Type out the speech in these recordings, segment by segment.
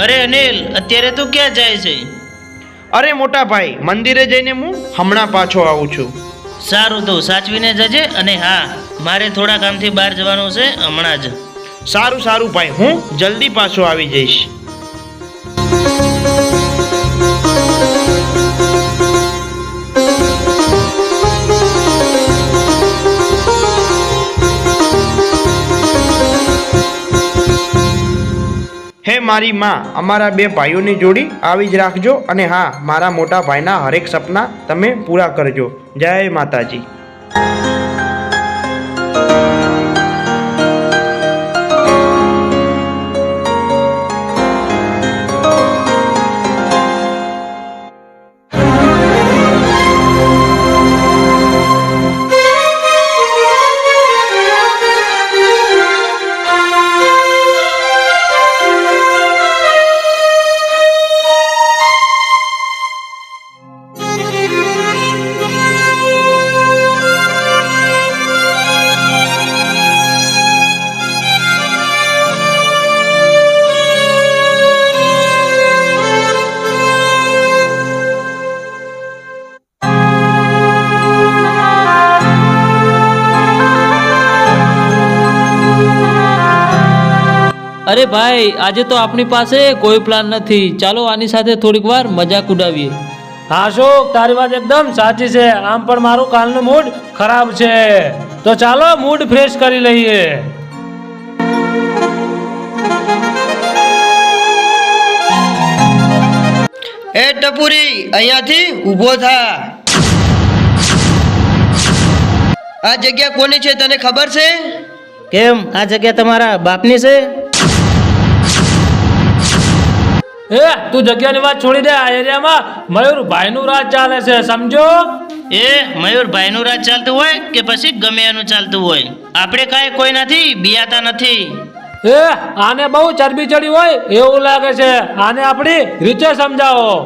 અરે અનિલ, અત્યારે તું ક્યાં જાય છે? અરે મોટા ભાઈ, મંદિરે જઈને હું હમણાં પાછો આવું છું. સારું, તો સાચવીને જજે. અને હા, મારે થોડા કામથી બહાર જવાનું છે હમણાં જ. સારું સારું ભાઈ, હું જલ્દી પાછો આવી જઈશ. હે મારી માં, અમારા બે ભાઈઓની જોડી આવી જ રાખજો. અને હા, મારા મોટા ભાઈના હરેક સપના તમે પૂરા કરજો. જય માતાજી. અરે ભાઈ, આજે તો આપણી પાસે કોઈ પ્લાન નથી. ચાલો આની સાથે થોડીક વાર મજાક ઉડાવીએ. હા અશોક, તારી વાત એકદમ સાચી છે. આમ પણ મારું કાલનું મૂડ ખરાબ છે, તો ચાલો મૂડ ફ્રેશ કરી લઈએ. એ ટપુરી, અહીંયાથી ઊભો થા. આ જગ્યા કોની છે તને ખબર છે? કેમ, આ જગ્યા તમારા બાપની છે? એ તું જગ્યાની વાત છોડી દે. આ એરિયામાં મયુરભાઈનું રાજ ચાલે છે, સમજો. એ મયુરભાઈનું રાજ ચાલતું હોય કે પછી ગમે એનું ચાલતું હોય, આપણે કાંઈ કોઈ નથી બિયાતા નથી. એ આને બહુ ચરબી ચડી હોય એવું લાગે છે. આને આપણી રીતે સમજાવો.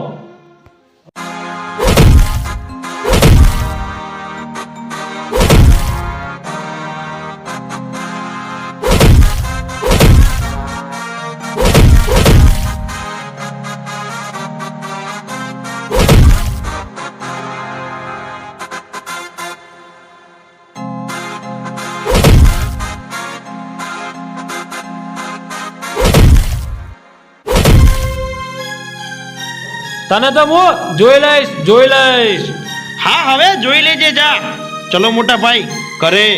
તને તો હું જોઈ લઈશ. હા, હવે જોઈ લેજે જા. ચલો મોટા ભાઈ, કરે.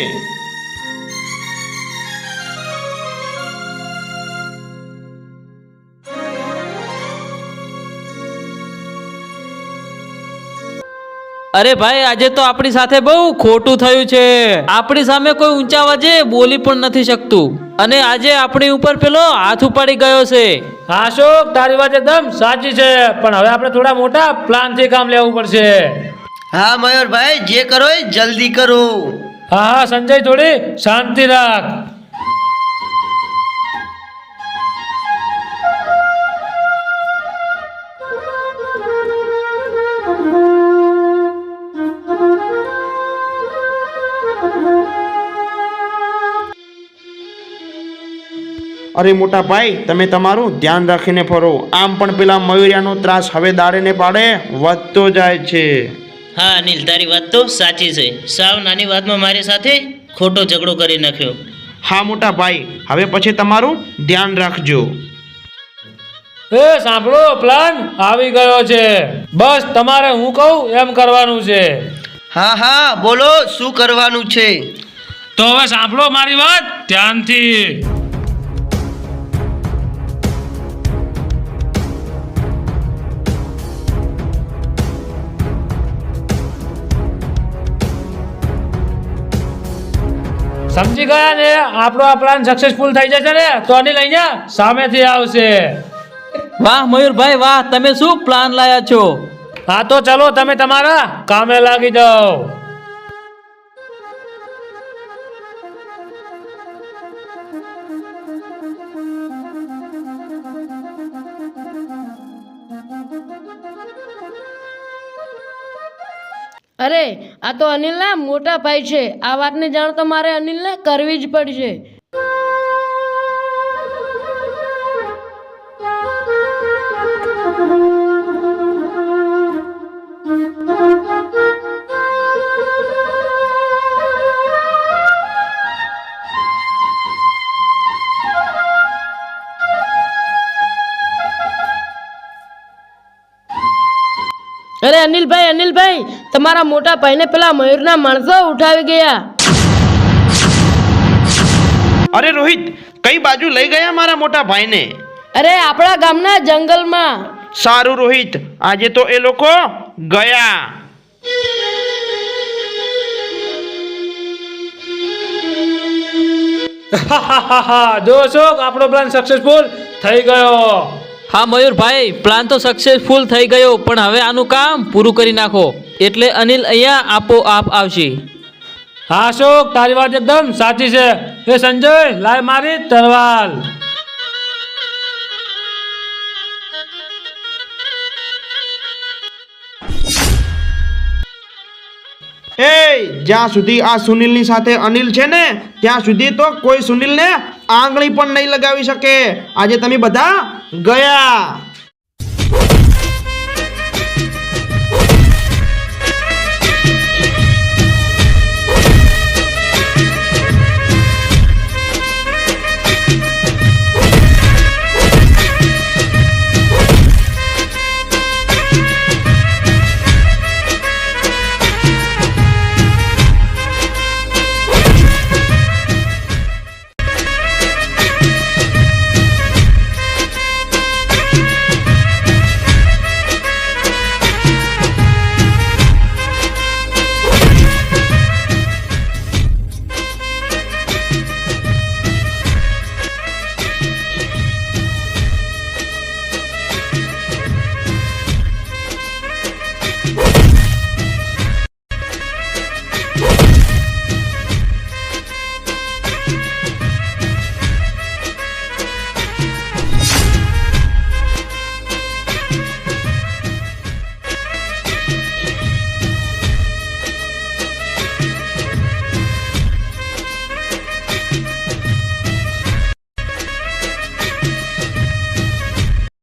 અરે ભાઈ, આજે તો આપણી સાથે બહુ ખોટું થયું છે. આપણી સામે કોઈ ઊંચા અવાજે બોલી પણ નથી શકતું, અને આજે આપણી ઉપર પેલો હાથ ઉપાડી ગયો છે. હા અશોક, તારી વાત એકદમ સાચી છે, પણ હવે આપણે થોડા મોટા પ્લાનથી કામ લેવું પડશે. હા મયુરભાઈ, જે કરો એ જલ્દી કરો. હા સંજય, થોડી શાંતિ રાખ. અરે મોટા ભાઈ, તમે તમારું ધ્યાન રાખીને ફરો. આમ પણ પેલા મયુરિયાનો ત્રાસ હવે દાડે ને પાડે વધતો જાય છે. હા અનિલ, તારી વાત તો સાચી છે. સાવ નાની વાતમાં મારી સાથે ખોટો ઝઘડો કરી નાખ્યો. હા મોટા ભાઈ, હવે પછી તમારું ધ્યાન રાખજો. એ સાંભળો, પ્લાન આવી ગયો છે. બસ તમારે હું કહું એમ કરવાનું છે. હા હા, બોલો શું કરવાનું છે? તો હવે સાંભળો મારી વાત ધ્યાનથી. સમજી ગયા ને? આપણો આ પ્લાન સક્સેસફુલ થઈ જશે ને તો અનિલ અહીંયા સામેથી આવશે. વાહ મયુરભાઈ વાહ, તમે શું પ્લાન લાયા છો? હા તો ચલો, તમે તમારા કામે લાગી જાઓ. અરે આ તો અનિલના મોટા ભાઈ છે. આ વાતની જાણ તો મારે અનિલને કરવી જ પડશે. અરે અનિલભાઈ તમારા મોટા ભાઈને પેલા મયુરના માણસો ઉઠાવી ગયા. અરે રોહિત, કઈ બાજુ લઈ ગયા મારા મોટા ભાઈને? અરે આપણા ગામના જંગલમાં. સારું રોહિત, આજે તો એ લોકો ગયા. જો અશોક, આપણો પ્લાન સક્સેસફુલ થઈ ગયો. હા મયુરભાઈ, પ્લાન તો સક્સેસફુલ થઈ ગયો, પણ હવે આનું કામ પૂરું કરી નાખો, એટલે અનિલ અહીંયા આપોઆપ આવશે. હા અશોક, તારી વાત એકદમ સાચી છે. એ સંજય, લાય મારી તરવાલ. એ જ્યાં સુધી આ સુનિલની સાથે અનિલ છે ને, ત્યાં સુધી તો કોઈ સુનિલને આંગળી પણ નહીં લગાવી શકે. આજે તમે બધા ગયા.